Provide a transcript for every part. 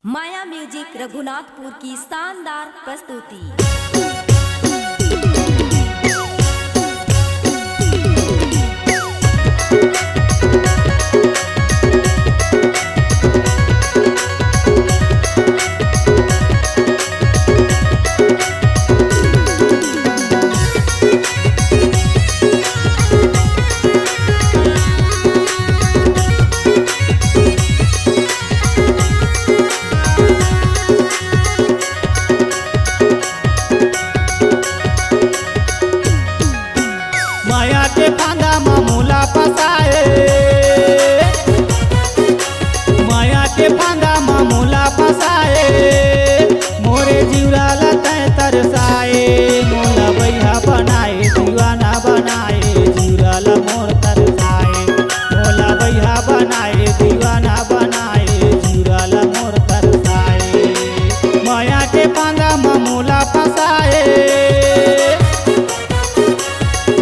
माया music Raghunathpur की शानदार प्रस्तुति। माया के फांदा मामूला फसाए, माया के फांदा मामूला फसाए, मोरे जीवरा लतै तरसाए, मोला बैहा बनाए दीवाना बनाए, जीवरा ला मोर तरसाए, मोला बैहा बनाए दीवाना बनाए, जीवरा ला मोर तरसाए। माया के फांदा मामूला फसाए,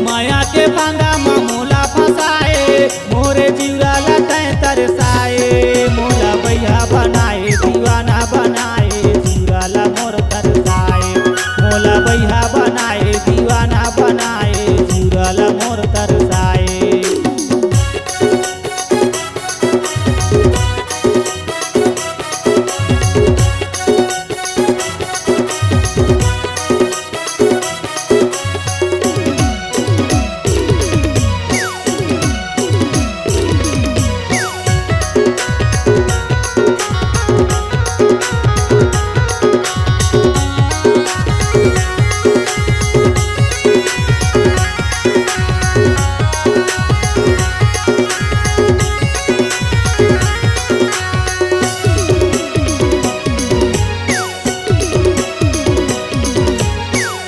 माया के फांदा मामूला फसाए, मोरे जीवरा लतै तरसाए, मोला बैहा बनाए दीवाना बनाए, जीवरा ला मोर तरसाए, मोला बैहा बनाए दीवाना बनाए, जीवरा ला मोर तरसाए।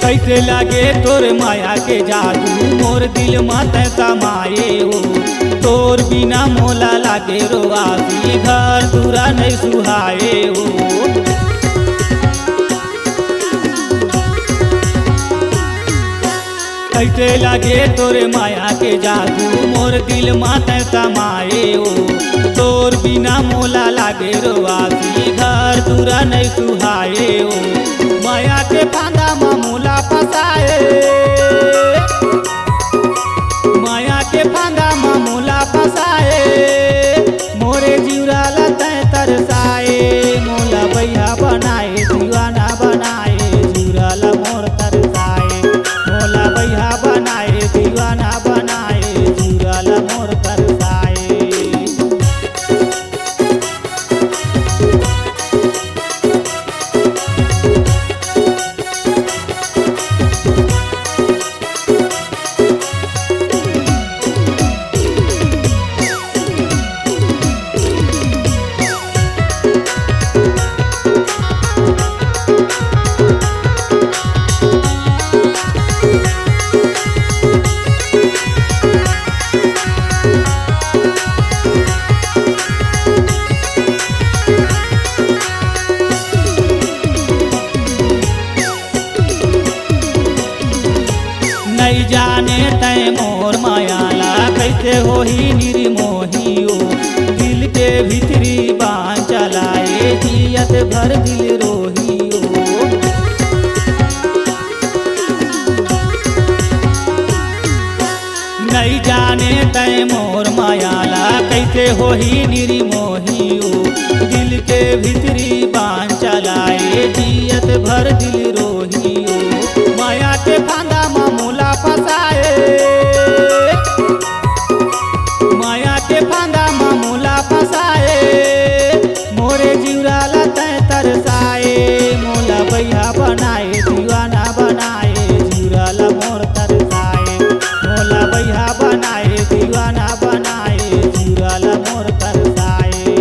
कैसे लागे तोर माया के जादू, मोर दिल मत समाए हो, तोर बिना मोला लागे रोआसी, घर दूरा नहीं सुहाए हो। कैसे लागे तोर माया के जादू, मोर दिल मत समाए हो, तोर बिना मोला लागे रोआसी, घर दूरा नहीं सुहाए हो। माया के फांदा मामूला फसाए, माया के फांदा मामूला फसाए, मोरे जीवरा लतै तरसाए, मोला बैहा बनाए दीवाना बनाए, जीवरा ला मोर तरसाए, मोला बैहा बनाए दीवाना बनाए, जीवरा ला मोर तरसाए। नहीं जाने तै मोर मायाला कैसे होही निर्मोहियो, दिल के भीतरी बाण चलाए, जियत भर दिल रोहियो। नहीं जाने तै मोर मायाला कैसे होही निर्मोहियो, दिल के भीतरी बाण चलाए, जियत भर दिल रोहियो। माया के फांदा मामूला फसाए, माया के फांदा मामूला फसाए, मोरे जीवरा लतै तरसाए, मोला बैहा बनाए दीवाना बनाए, जीवरा ला मोर तरसाए, मोला बैहा बनाए दीवाना बनाए, जीवरा ला मोर तरसाए।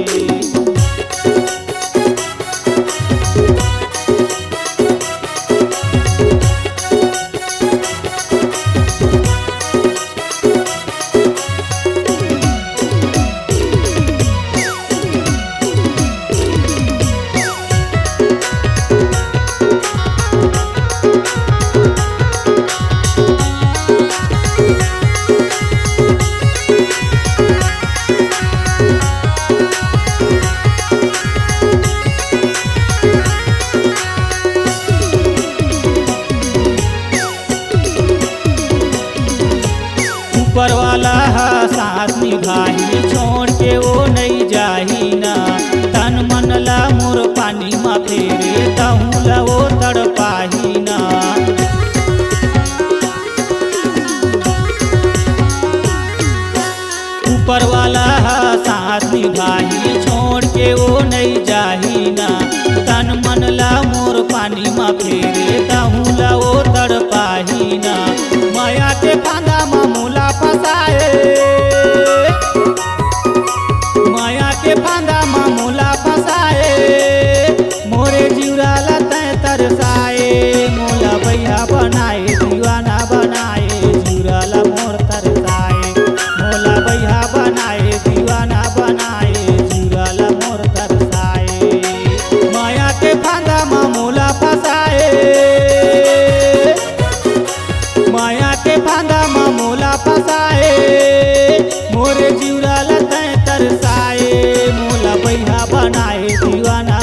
निभाही छोड़ के वो नहीं जाही ना तन मन ला मोर पानी मा फेरे तहूँ ला वो तड़पाही ना ऊपर वाला साथ निभाही छोड़ के वो नहीं जाही ना तन मन ला मोर पानी मा फेरे तहूँ ला वो तड़पाही ना माया के फांदा मा मोला फसाए माया के फांदा मा मोला फसाए मोरे जीवरा ला तय तरसाए मोला भैया बनाए दीवाना बनाए जीवरा ला मोर तरसाए मोला भैया बनाए दीवाना बनाए जीवरा ला मोर तरसाए माया के फांदा मा मोला फसाए माया के फांदा मा मोला फसाए मोरे जीवरा ला तय तरसाए मोला भैया बनाए दीवाना